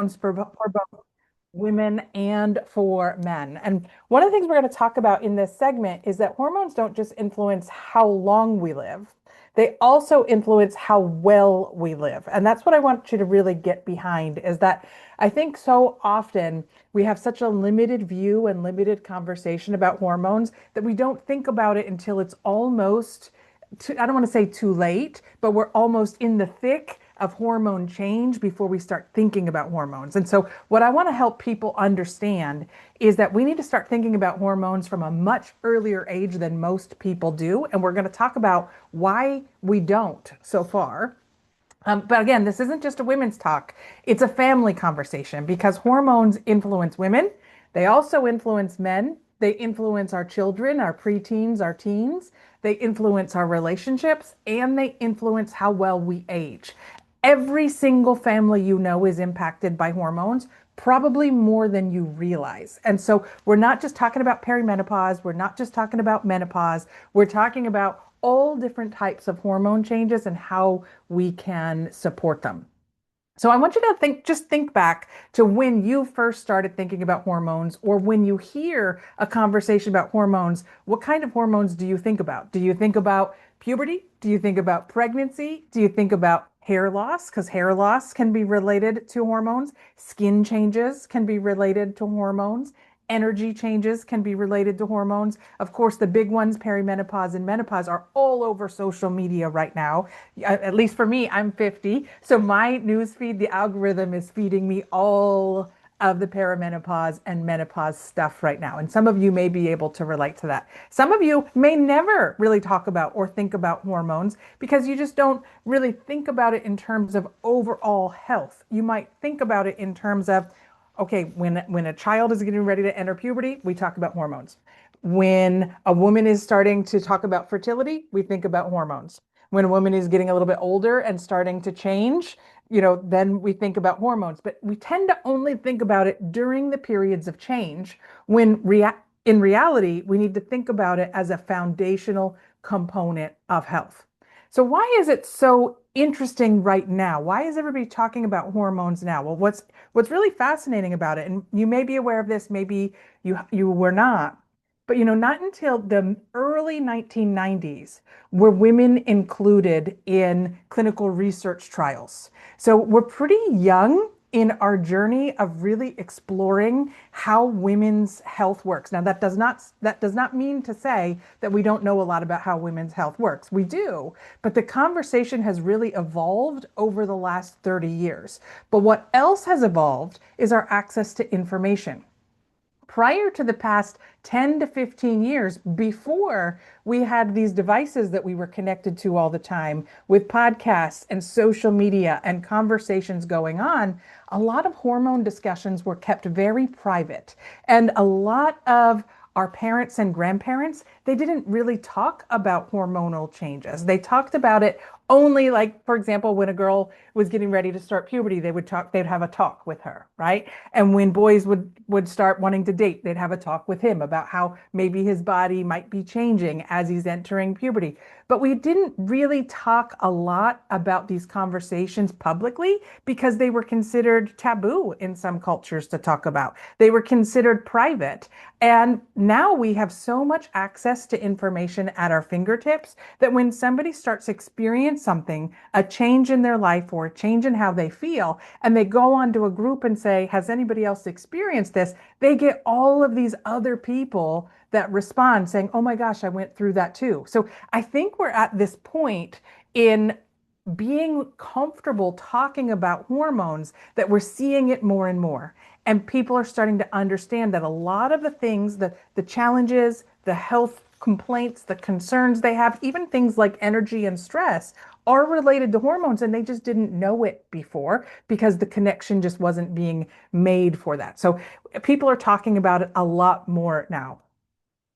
for both women and for men. And one of the things we're going to talk about in this segment is that hormones don't just influence how long we live, they also influence how well we live. And that's what I want you to really get behind is that I think so often we have such a limited view and limited conversation about hormones that we don't think about it until it's almost I don't want to say too late, but we're almost in the thick of hormone change before we start thinking about hormones. And so, what I want to help people understand is that we need to start thinking about hormones from a much earlier age than most people do. And we're going to talk about why we don't so far. But again, this isn't just a women's talk, it's a family conversation because hormones influence women. They also influence men. They influence our children, our preteens, our teens. They influence our relationships and they influence how well we age. Every single family you know is impacted by hormones, probably more than you realize. And so we're not just talking about perimenopause, we're not just talking about menopause, we're talking about all different types of hormone changes and how we can support them. So I want you to just think back to when you first started thinking about hormones, or when you hear a conversation about hormones, what kind of hormones do you think about? Do you think about puberty? Do you think about pregnancy? Do you think about hair loss? Because hair loss can be related to hormones. Skin changes can be related to hormones. Energy changes can be related to hormones. Of course, the big ones, perimenopause and menopause, are all over social media right now. At least for me, I'm 50. So my news feed, the algorithm is feeding me all of the perimenopause and menopause stuff right now. And some of you may be able to relate to that. Some of you may never really talk about or think about hormones because you just don't really think about it in terms of overall health. You might think about it in terms of, okay, when a child is getting ready to enter puberty, we talk about hormones. When a woman is starting to talk about fertility, we think about hormones. When a woman is getting a little bit older and starting to change, then we think about hormones. But we tend to only think about it during the periods of change when in reality, we need to think about it as a foundational component of health. So why is it so interesting right now? Why is everybody talking about hormones now? Well, what's really fascinating about it, and you may be aware of this, maybe you were not, but not until the early 1990s were women included in clinical research trials. So we're pretty young in our journey of really exploring how women's health works. Now that does not mean to say that we don't know a lot about how women's health works. We do, but the conversation has really evolved over the last 30 years. But what else has evolved is our access to information. Prior to the past 10 to 15 years, before we had these devices that we were connected to all the time with podcasts and social media and conversations going on, a lot of hormone discussions were kept very private. And a lot of our parents and grandparents, they didn't really talk about hormonal changes. They talked about it only, like, for example, when a girl was getting ready to start puberty, they'd have a talk with her, right? And when boys would start wanting to date, they'd have a talk with him about how maybe his body might be changing as he's entering puberty. But we didn't really talk a lot about these conversations publicly because they were considered taboo in some cultures to talk about. They were considered private. And now we have so much access to information at our fingertips that when somebody starts experiencing something, a change in their life or a change in how they feel, and they go on to a group and say, has anybody else experienced this? They get all of these other people that respond saying, oh my gosh, I went through that too. So I think we're at this point in being comfortable talking about hormones that we're seeing it more and more. And people are starting to understand that a lot of the things, the challenges, the health complaints, the concerns they have, even things like energy and stress, are related to hormones, and they just didn't know it before because the connection just wasn't being made for that. So people are talking about it a lot more now.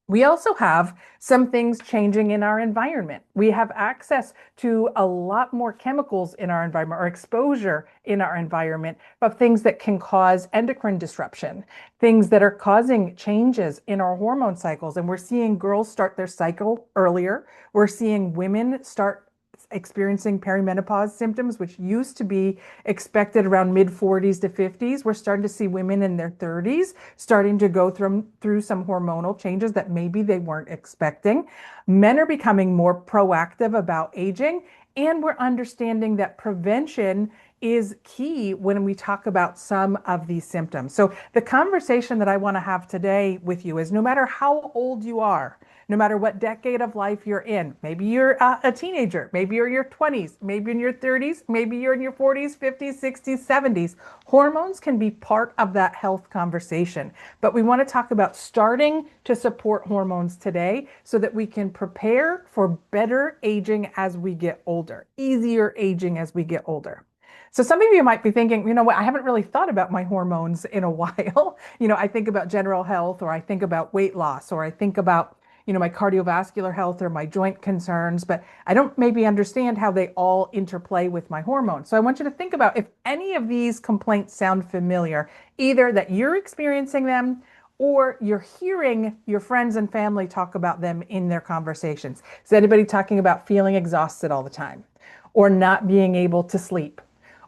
We also have some things changing in our environment. We have access to a lot more chemicals in our environment or exposure in our environment of things that can cause endocrine disruption, things that are causing changes in our hormone cycles. And we're seeing girls start their cycle earlier. We're seeing women start experiencing perimenopause symptoms, which used to be expected around mid 40s to 50s. We're starting to see women in their 30s starting to go through some hormonal changes that maybe they weren't expecting. Men are becoming more proactive about aging, and we're understanding that prevention is key when we talk about some of these symptoms. So the conversation that I want to have today with you is no matter how old you are, no matter what decade of life you're in, maybe you're a teenager, maybe you're in your 20s, maybe in your 30s, maybe you're in your 40s, 50s, 60s, 70s, hormones can be part of that health conversation. But we want to talk about starting to support hormones today so that we can prepare for better aging as we get older, easier aging as we get older. So some of you might be thinking, you know what, I haven't really thought about my hormones in a while. I think about general health, or I think about weight loss, or I think about my cardiovascular health or my joint concerns, but I don't maybe understand how they all interplay with my hormones. So I want you to think about if any of these complaints sound familiar, either that you're experiencing them or you're hearing your friends and family talk about them in their conversations. Is anybody talking about feeling exhausted all the time or not being able to sleep?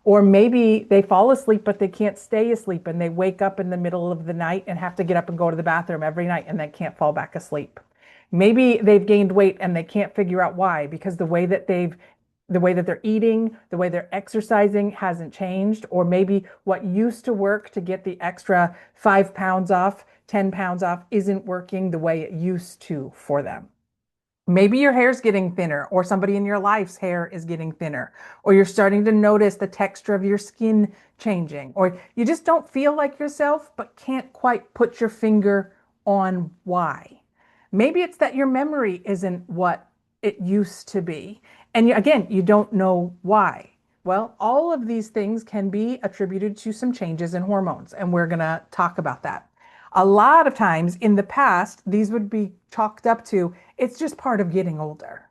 Or maybe they fall asleep, but they can't stay asleep and they wake up in the middle of the night and have to get up and go to the bathroom every night and they can't fall back asleep. Maybe they've gained weight and they can't figure out why, because the way that they're eating, the way they're exercising hasn't changed, or maybe what used to work to get the extra 5 pounds off, 10 pounds off isn't working the way it used to for them. Maybe your hair's getting thinner, or somebody in your life's hair is getting thinner, or you're starting to notice the texture of your skin changing, or you just don't feel like yourself, but can't quite put your finger on why. Maybe it's that your memory isn't what it used to be. And again, you don't know why. Well, all of these things can be attributed to some changes in hormones, and we're going to talk about that. A lot of times in the past, these would be chalked up to it's just part of getting older.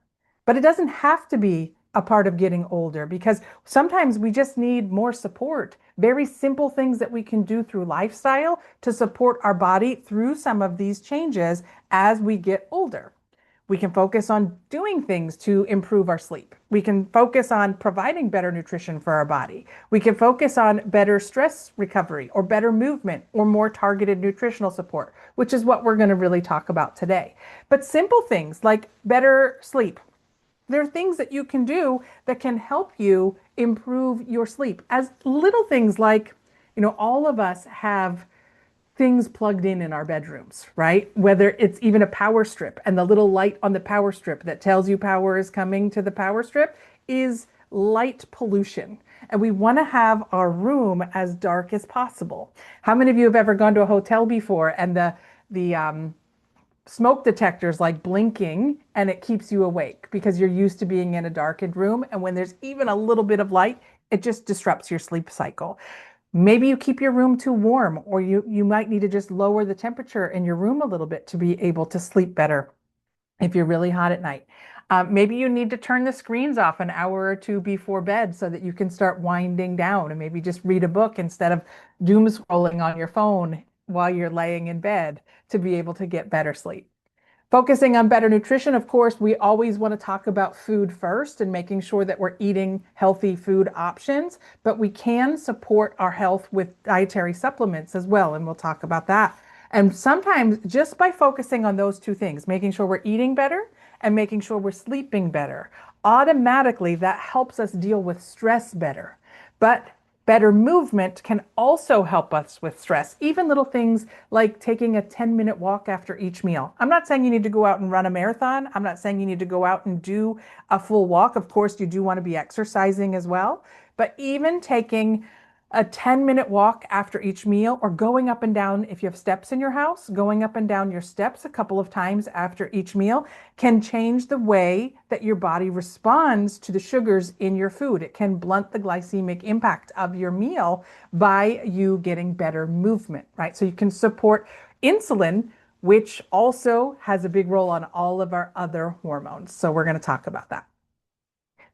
But it doesn't have to be a part of getting older, because sometimes we just need more support. Very simple things that we can do through lifestyle to support our body through some of these changes as we get older. We can focus on doing things to improve our sleep. We can focus on providing better nutrition for our body. We can focus on better stress recovery or better movement or more targeted nutritional support, which is what we're going to really talk about today. But simple things like better sleep. There are things that you can do that can help you improve your sleep. As little things like, all of us have things plugged in our bedrooms, right? Whether it's even a power strip, and the little light on the power strip that tells you power is coming to the power strip is light pollution. And we want to have our room as dark as possible. How many of you have ever gone to a hotel before and the smoke detector's like blinking and it keeps you awake because you're used to being in a darkened room, and when there's even a little bit of light, it just disrupts your sleep cycle. Maybe you keep your room too warm, or you might need to just lower the temperature in your room a little bit to be able to sleep better if you're really hot at night. Maybe you need to turn the screens off an hour or two before bed so that you can start winding down, and maybe just read a book instead of doom scrolling on your phone while you're laying in bed to be able to get better sleep. Focusing on better nutrition, of course, we always want to talk about food first and making sure that we're eating healthy food options, but we can support our health with dietary supplements as well, and we'll talk about that. And sometimes just by focusing on those two things, making sure we're eating better and making sure we're sleeping better, automatically that helps us deal with stress better. But better movement can also help us with stress. Even little things like taking a 10-minute walk after each meal. I'm not saying you need to go out and run a marathon. I'm not saying you need to go out and do a full walk. Of course, you do want to be exercising as well. But even taking a 10-minute walk after each meal, or going up and down, if you have steps in your house, going up and down your steps a couple of times after each meal can change the way that your body responds to the sugars in your food. It can blunt the glycemic impact of your meal by you getting better movement, right? So you can support insulin, which also has a big role on all of our other hormones. So we're going to talk about that.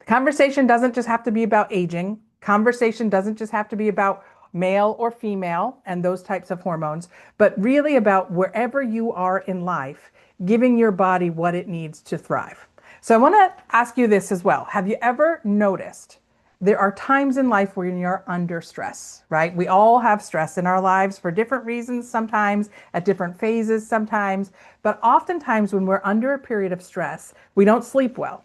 The conversation doesn't just have to be about aging. Conversation doesn't just have to be about male or female and those types of hormones, but really about wherever you are in life, giving your body what it needs to thrive. So I want to ask you this as well. Have you ever noticed there are times in life when you're under stress, right? We all have stress in our lives for different reasons, sometimes at different phases, sometimes, but oftentimes when we're under a period of stress, we don't sleep well.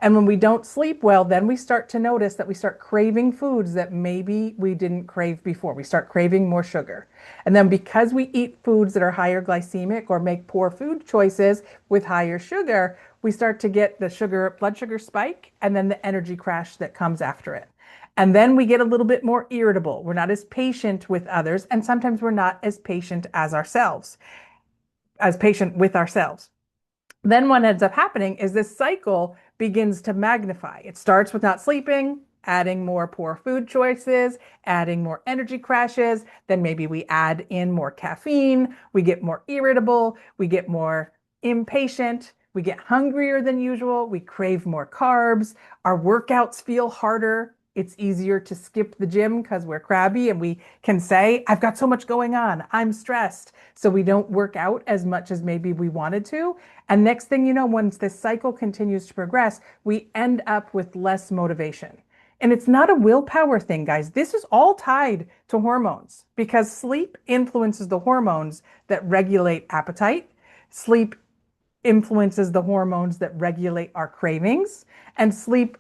And when we don't sleep well, then we start to notice that we start craving foods that maybe we didn't crave before. We start craving more sugar. And then because we eat foods that are higher glycemic or make poor food choices with higher sugar, we start to get the blood sugar spike and then the energy crash that comes after it. And then we get a little bit more irritable. We're not as patient with others, and sometimes we're not as patient with ourselves. Then what ends up happening is this cycle begins to magnify. It starts with not sleeping, adding more poor food choices, adding more energy crashes. Then maybe we add in more caffeine. We get more irritable. We get more impatient. We get hungrier than usual. We crave more carbs. Our workouts feel harder. It's easier to skip the gym because we're crabby and we can say, I've got so much going on. I'm stressed. So we don't work out as much as maybe we wanted to. And next thing you know, once this cycle continues to progress, we end up with less motivation. And it's not a willpower thing, guys. This is all tied to hormones because sleep influences the hormones that regulate appetite. Sleep influences the hormones that regulate our cravings, and sleep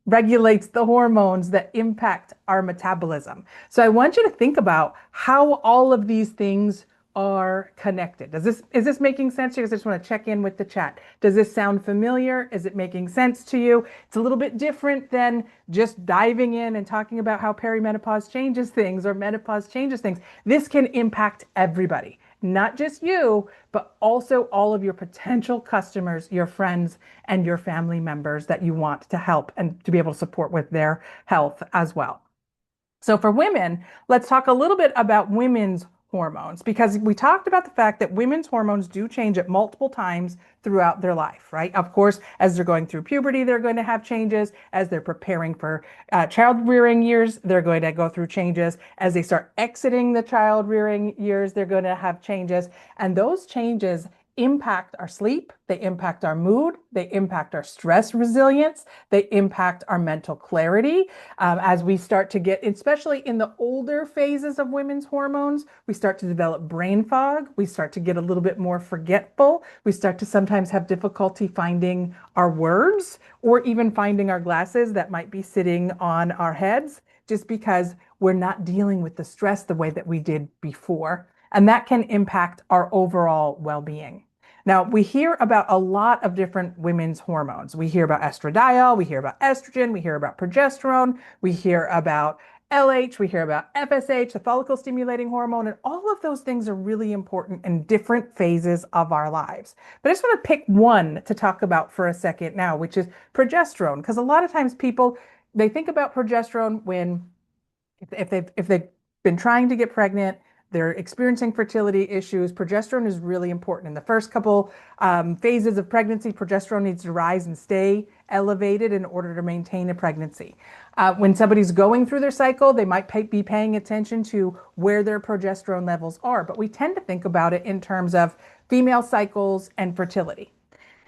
regulates the hormones that impact our metabolism. So I want you to think about how all of these things are connected. Is this making sense to you? I just want to check in with the chat. Does this sound familiar? Is it making sense to you? It's a little bit different than just diving in and talking about how perimenopause changes things or menopause changes things. This can impact everybody, not just you, but also all of your potential customers, your friends, and your family members that you want to help and to be able to support with their health as well. So for women, let's talk a little bit about women's hormones, because we talked about the fact that women's hormones do change at multiple times throughout their life, right? Of course, as they're going through puberty, they're going to have changes. As they're preparing for child rearing years, they're going to go through changes. As they start exiting the child rearing years, they're going to have changes. And those changes impact our sleep, they impact our mood, they impact our stress resilience, they impact our mental clarity. As we start to get, especially in the older phases of women's hormones, we start to develop brain fog, we start to get a little bit more forgetful, we start to sometimes have difficulty finding our words or even finding our glasses that might be sitting on our heads, just because we're not dealing with the stress the way that we did before. And that can impact our overall well-being. Now, we hear about a lot of different women's hormones. We hear about estradiol, we hear about estrogen, we hear about progesterone, we hear about LH, we hear about FSH, the follicle stimulating hormone, and all of those things are really important in different phases of our lives. But I just want to pick one to talk about for a second now, which is progesterone, because a lot of times people, they think about progesterone when, if they've been trying to get pregnant, they're experiencing fertility issues. Progesterone is really important. In the first couple phases of pregnancy, progesterone needs to rise and stay elevated in order to maintain a pregnancy. When somebody's going through their cycle, they might be paying attention to where their progesterone levels are, but we tend to think about it in terms of female cycles and fertility.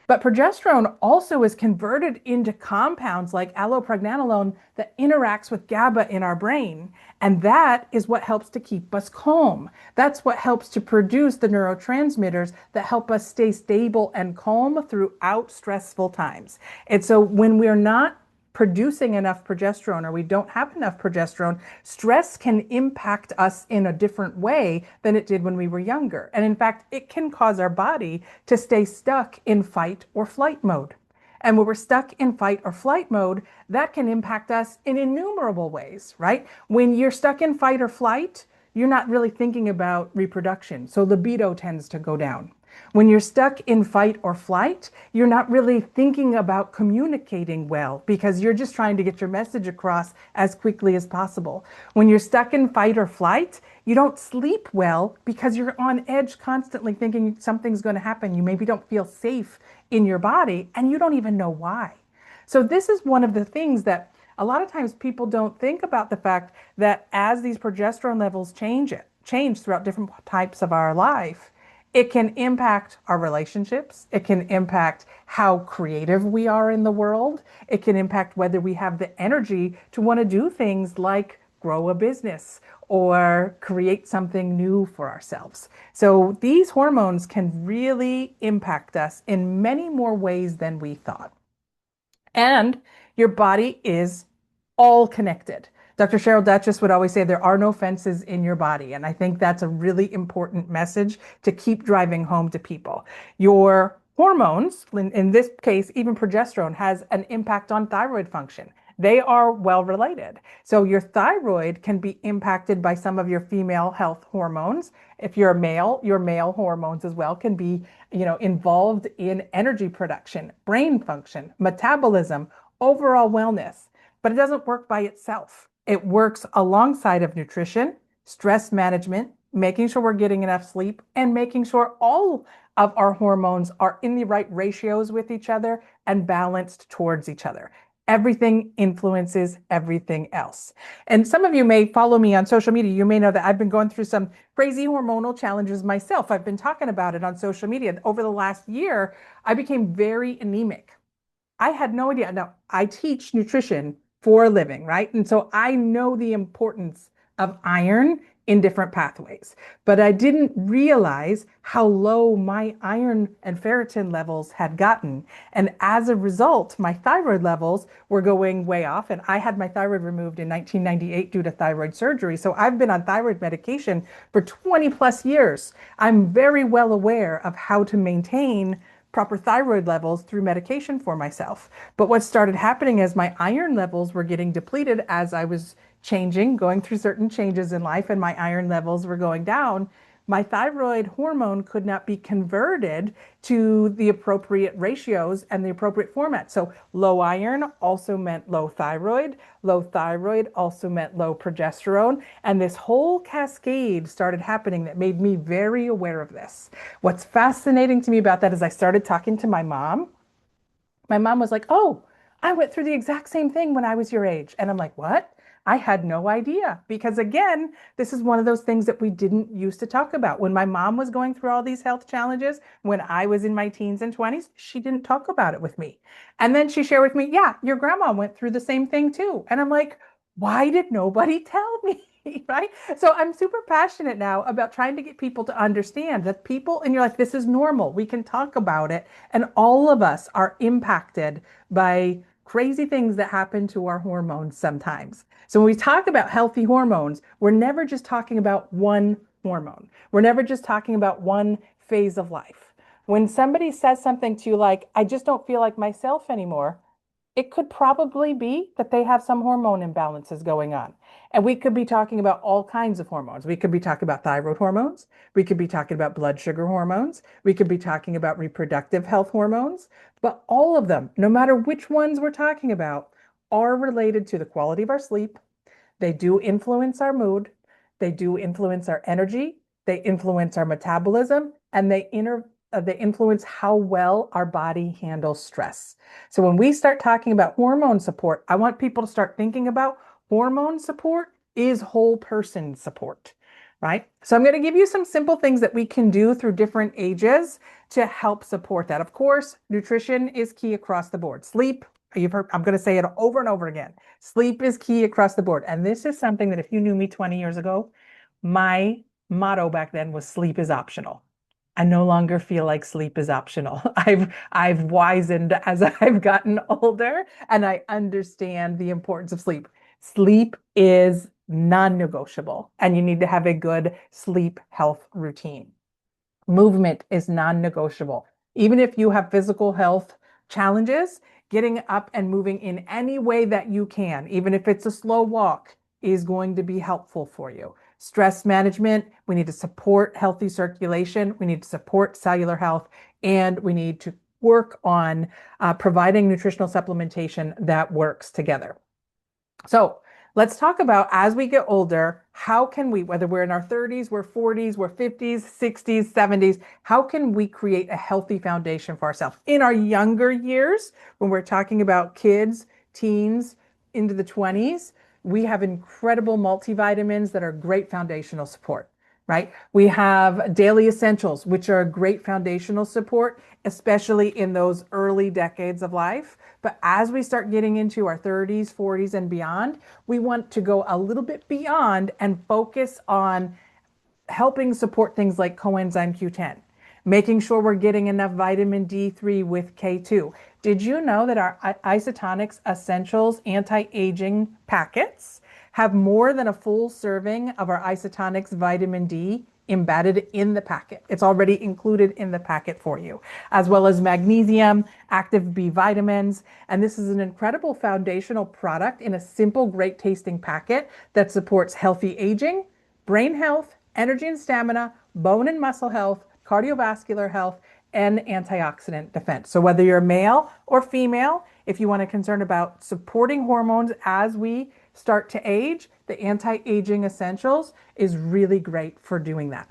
But progesterone also is converted into compounds like allopregnanolone that interacts with GABA in our brain. And that is what helps to keep us calm. That's what helps to produce the neurotransmitters that help us stay stable and calm throughout stressful times. And so when we're not producing enough progesterone or we don't have enough progesterone, stress can impact us in a different way than it did when we were younger. And in fact, it can cause our body to stay stuck in fight or flight mode. And when we're stuck in fight or flight mode, that can impact us in innumerable ways, right? When you're stuck in fight or flight, you're not really thinking about reproduction. So libido tends to go down. When you're stuck in fight or flight, you're not really thinking about communicating well because you're just trying to get your message across as quickly as possible. When you're stuck in fight or flight, you don't sleep well because you're on edge constantly thinking something's going to happen. You maybe don't feel safe in your body and you don't even know why. So this is one of the things that a lot of times people don't think about, the fact that as these progesterone levels change throughout different types of our life, It can impact our relationships. It can impact how creative we are in the world. It can impact whether we have the energy to want to do things like grow a business or create something new for ourselves. So these hormones can really impact us in many more ways than we thought. And your body is all connected. Dr. Cheryl Duchess would always say there are no fences in your body. And I think that's a really important message to keep driving home to people. Your hormones, in this case, even progesterone, has an impact on thyroid function. They are well related. So your thyroid can be impacted by some of your female health hormones. If you're a male, your male hormones as well can be, involved in energy production, brain function, metabolism, overall wellness. But it doesn't work by itself. It works alongside of nutrition, stress management, making sure we're getting enough sleep, and making sure all of our hormones are in the right ratios with each other and balanced towards each other. Everything influences everything else. And some of you may follow me on social media. You may know that I've been going through some crazy hormonal challenges myself. I've been talking about it on social media. Over the last year, I became very anemic. I had no idea. Now, I teach nutrition for a living, right? And so I know the importance of iron in different pathways, but I didn't realize how low my iron and ferritin levels had gotten. And as a result, my thyroid levels were going way off. And I had my thyroid removed in 1998 due to thyroid surgery. So I've been on thyroid medication for 20 plus years. I'm very well aware of how to maintain proper thyroid levels through medication for myself. But what started happening as my iron levels were getting depleted as I was changing, going through certain changes in life, and my iron levels were going down, my thyroid hormone could not be converted to the appropriate ratios and the appropriate format. So low iron also meant low thyroid. Low thyroid also meant low progesterone. And this whole cascade started happening that made me very aware of this. What's fascinating to me about that is I started talking to my mom. My mom was like, "Oh, I went through the exact same thing when I was your age." And I'm like, "What?" I had no idea because, again, this is one of those things that we didn't used to talk about. When my mom was going through all these health challenges, when I was in my teens and 20s, she didn't talk about it with me. And then she shared with me, "Yeah, your grandma went through the same thing too." And I'm like, "Why did nobody tell me?" Right? So I'm super passionate now about trying to get people to understand that people in your life, this is normal. We can talk about it. And all of us are impacted by crazy things that happen to our hormones sometimes. So when we talk about healthy hormones, we're never just talking about one hormone. We're never just talking about one phase of life. When somebody says something to you like, "I just don't feel like myself anymore," it could probably be that they have some hormone imbalances going on. And we could be talking about all kinds of hormones. We could be talking about thyroid hormones. We could be talking about blood sugar hormones. We could be talking about reproductive health hormones. But all of them, no matter which ones we're talking about, are related to the quality of our sleep. They do influence our mood. They do influence our energy. They influence our metabolism, and they influence how well our body handles stress. So when we start talking about hormone support, I want people to start thinking about hormone support is whole person support, right? So I'm going to give you some simple things that we can do through different ages to help support that. Of course, nutrition is key across the board. Sleep, you've heard, I'm going to say it over and over again. Sleep is key across the board. And this is something that if you knew me 20 years ago, my motto back then was sleep is optional. I no longer feel like sleep is optional. I've wizened as I've gotten older and I understand the importance of sleep. Sleep is non-negotiable and you need to have a good sleep health routine. Movement is non-negotiable. Even if you have physical health challenges, getting up and moving in any way that you can, even if it's a slow walk, is going to be helpful for you. Stress management, we need to support healthy circulation, we need to support cellular health, and we need to work on providing nutritional supplementation that works together. So let's talk about as we get older, how can we, whether we're in our 30s, we're 40s, we're 50s, 60s, 70s, how can we create a healthy foundation for ourselves? In our younger years, when we're talking about kids, teens, into the 20s, we have incredible multivitamins that are great foundational support. right? We have daily essentials, which are a great foundational support, especially in those early decades of life. But as we start getting into our 30s, 40s, and beyond, we want to go a little bit beyond and focus on helping support things like coenzyme Q10, making sure we're getting enough vitamin D3 with K2. Did you know that our Isotonics Essentials anti-aging packets have more than a full serving of our Isotonics vitamin D embedded in the packet? It's already included in the packet for you, as well as magnesium, active B vitamins. And this is an incredible foundational product in a simple, great tasting packet that supports healthy aging, brain health, energy and stamina, bone and muscle health, cardiovascular health, and antioxidant defense. So whether you're male or female, if you want to concern about supporting hormones as we start to age, the anti-aging essentials is really great for doing that.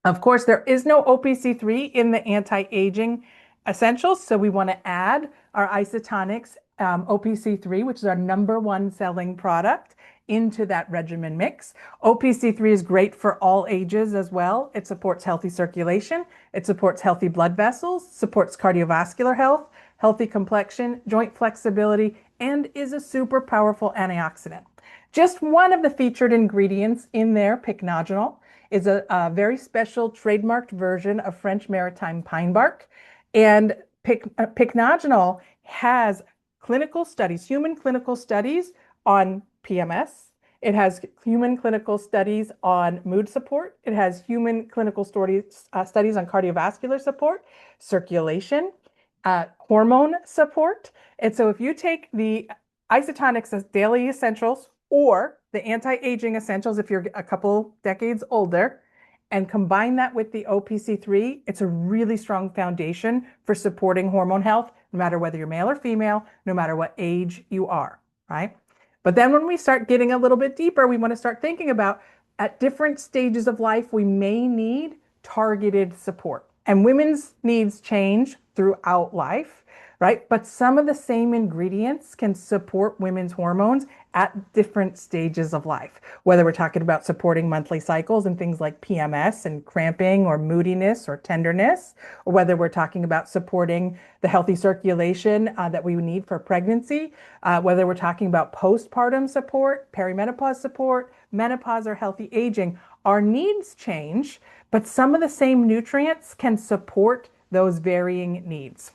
Of course, there is no OPC3 in the anti-aging essentials, so we want to add our Isotonics OPC3, which is our #1 selling product, into that regimen mix. OPC3 is great for all ages as well. It supports healthy circulation, it supports healthy blood vessels, supports cardiovascular health, healthy complexion, joint flexibility, and is a super powerful antioxidant. Just one of the featured ingredients in there, pycnogenol, is a very special trademarked version of French maritime pine bark. And pycnogenol has clinical studies, human clinical studies on PMS. It has human clinical studies on mood support. It has human clinical studies on cardiovascular support, circulation, hormone support. And so if you take the Isotonics as daily essentials or the anti-aging essentials, if you're a couple decades older, and combine that with the OPC3, it's a really strong foundation for supporting hormone health, no matter whether you're male or female, no matter what age you are, right? But then when we start getting a little bit deeper, we want to start thinking about at different stages of life, we may need targeted support. And women's needs change throughout life, right? But some of the same ingredients can support women's hormones at different stages of life, whether we're talking about supporting monthly cycles and things like PMS and cramping or moodiness or tenderness, or whether we're talking about supporting the healthy circulation that we need for pregnancy, whether we're talking about postpartum support, perimenopause support, menopause, or healthy aging. Our needs change, but some of the same nutrients can support those varying needs.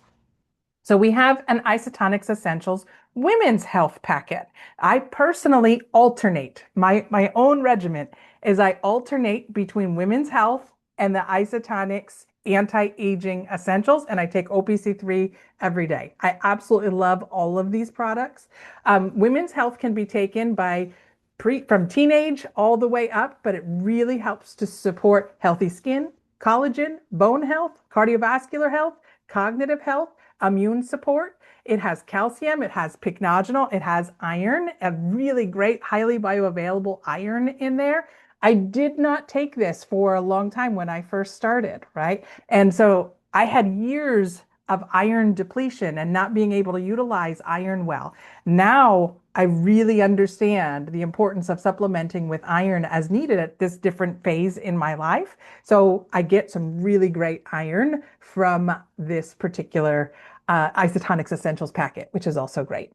So we have an Isotonics Essentials women's health packet. I personally alternate. My own regimen is I alternate between women's health and the Isotonics anti-aging essentials, and I take OPC3 every day. I absolutely love all of these products. Women's health can be taken by from teenage all the way up, but it really helps to support healthy skin, collagen, bone health, cardiovascular health, cognitive health, immune support. It has calcium, it has pycnogenol, it has iron, a really great, highly bioavailable iron in there. I did not take this for a long time when I first started, right? And so I had years of iron depletion and not being able to utilize iron well. Now I really understand the importance of supplementing with iron as needed at this different phase in my life. So I get some really great iron from this particular Isotonics Essentials packet, which is also great.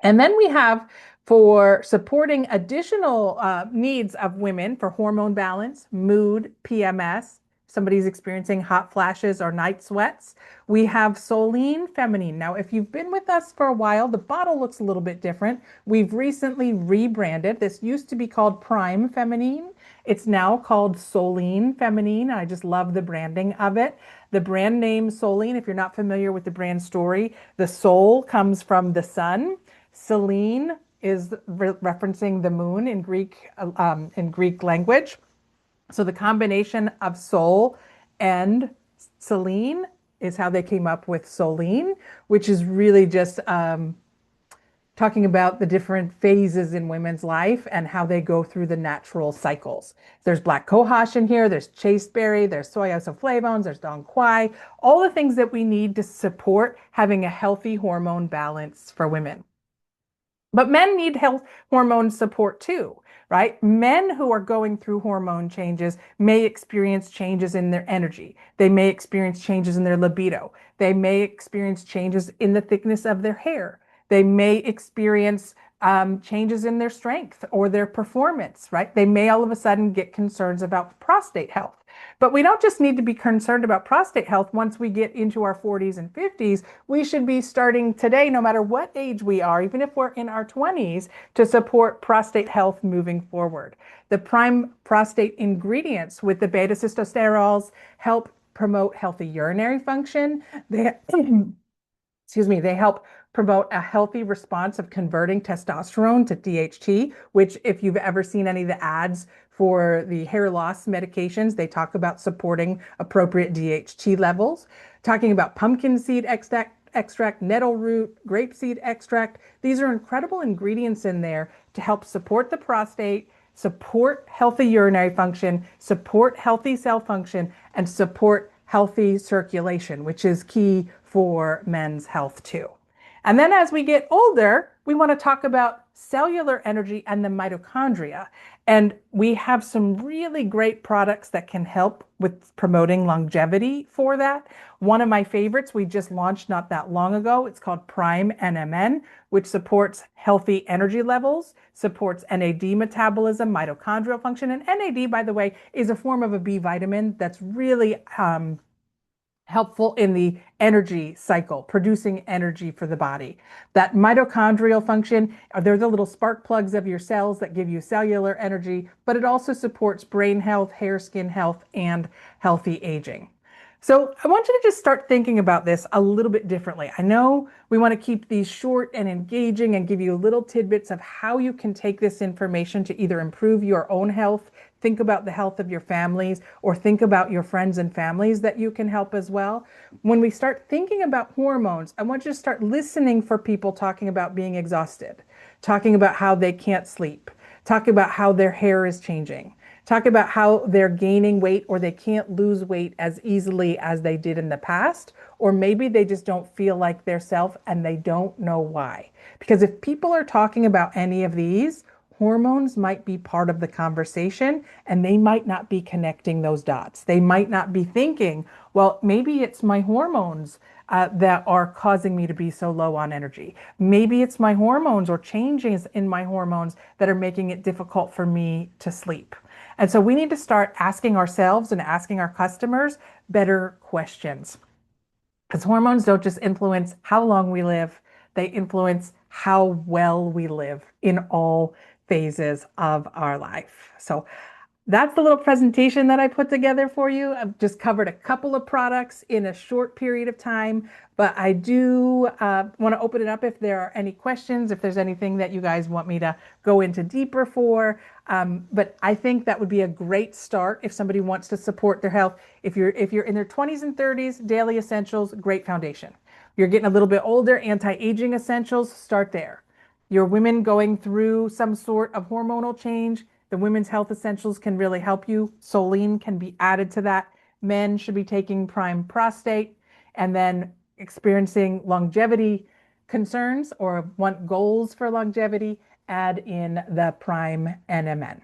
And then we have for supporting additional needs of women for hormone balance, mood, PMS, somebody's experiencing hot flashes or night sweats, we have Solein Feminine. Now, if you've been with us for a while, the bottle looks a little bit different. We've recently rebranded. This used to be called Prime Feminine. It's now called Solein Feminine. I just love the branding of it. The brand name Solein, if you're not familiar with the brand story, the sol comes from the sun. Selene is referencing the moon in Greek language. So the combination of Sol and Selene is how they came up with Solein, which is really just talking about the different phases in women's life and how they go through the natural cycles. There's black cohosh in here, there's chasteberry, there's soy isoflavones, there's dong quai, all the things that we need to support having a healthy hormone balance for women. But men need health hormone support too, right? Men who are going through hormone changes may experience changes in their energy. They may experience changes in their libido. They may experience changes in the thickness of their hair. They may experience changes in their strength or their performance, right? They may all of a sudden get concerns about prostate health. But we don't just need to be concerned about prostate health once we get into our 40s and 50s. We should be starting today, no matter what age we are, even if we're in our 20s, to support prostate health moving forward. The prime prostate ingredients with the beta sitosterols help promote healthy urinary function. They, they help promote a healthy response of converting testosterone to DHT, which if you've ever seen any of the ads for the hair loss medications, they talk about supporting appropriate DHT levels. Talking about pumpkin seed extract, nettle root, grapeseed extract. These are incredible ingredients in there to help support the prostate, support healthy urinary function, support healthy cell function, and support healthy circulation, which is key for men's health too. And then as we get older, we want to talk about cellular energy and the mitochondria. And we have some really great products that can help with promoting longevity for that. One of my favorites we just launched not that long ago. It's called Prime NMN, which supports healthy energy levels, supports NAD metabolism, mitochondrial function. And NAD, by the way, is a form of a B vitamin that's really helpful in the energy cycle, producing energy for the body. That mitochondrial function, they're the little spark plugs of your cells that give you cellular energy, but it also supports brain health, hair, skin health, and healthy aging. So I want you to just start thinking about this a little bit differently. I know we want to keep these short and engaging and give you little tidbits of how you can take this information to either improve your own health, think about the health of your families, or think about your friends and families that you can help as well. When we start thinking about hormones, I want you to start listening for people talking about being exhausted, talking about how they can't sleep, talking about how their hair is changing, talk about how they're gaining weight or they can't lose weight as easily as they did in the past, or maybe they just don't feel like their self and they don't know why. Because if people are talking about any of these, hormones might be part of the conversation and they might not be connecting those dots. They might not be thinking, well, maybe it's my hormones that are causing me to be so low on energy. Maybe it's my hormones or changes in my hormones that are making it difficult for me to sleep. And so we need to start asking ourselves and asking our customers better questions. Because hormones don't just influence how long we live, they influence how well we live in all phases of our life. So that's the little presentation that I put together for you. I've just covered a couple of products in a short period of time, but I do want to open it up if there are any questions, if there's anything that you guys want me to go into deeper for. But I think that would be a great start if somebody wants to support their health. If you're in their 20s and 30s, daily essentials, great foundation. You're getting a little bit older, anti-aging essentials, start there. You're women going through some sort of hormonal change, the women's health essentials can really help you. Choline can be added to that. Men should be taking Prime Prostate, and then experiencing longevity concerns or want goals for longevity, add in the Prime NMN.